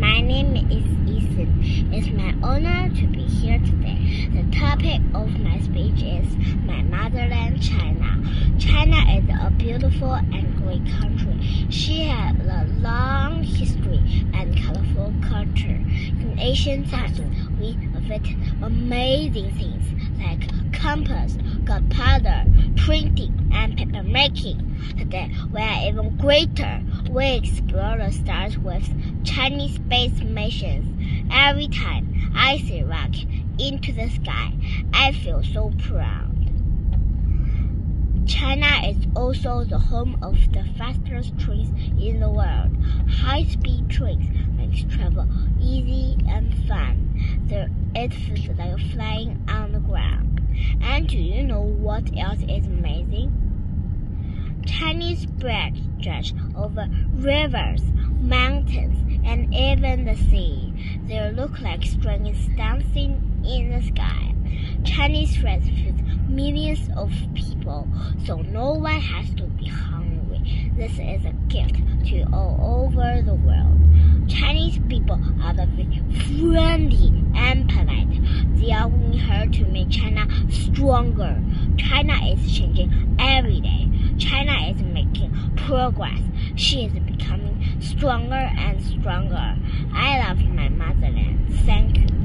My name is Ethan. It's my honor to be here today. The topic of my speech is my motherland, China. China is a beautiful and great country. She has a long history and colorful culture. In ancient times, we invented amazing things like compass, gunpowder, printing, and paper making. Today, we are even greater. We explore the stars with Chinese space missions. Every time I see a rocket into the sky, I feel so proud. China is also the home of the fastest trains in the world. High-speed trains make travel easy and fun. It feels like flying on the ground. And do you know what else is amazing? Chinese bridges stretch over rivers, mountains, and even the sea. They look like strings dancing in the sky. Chinese friends feed millions of people, so no one has to be hungry. This is a gift to all over the world. Chinese people are very friendly and polite. They are working hard to make China stronger. China is changing every day. China is making progress. She is becoming stronger and stronger. I love my motherland. Thank you.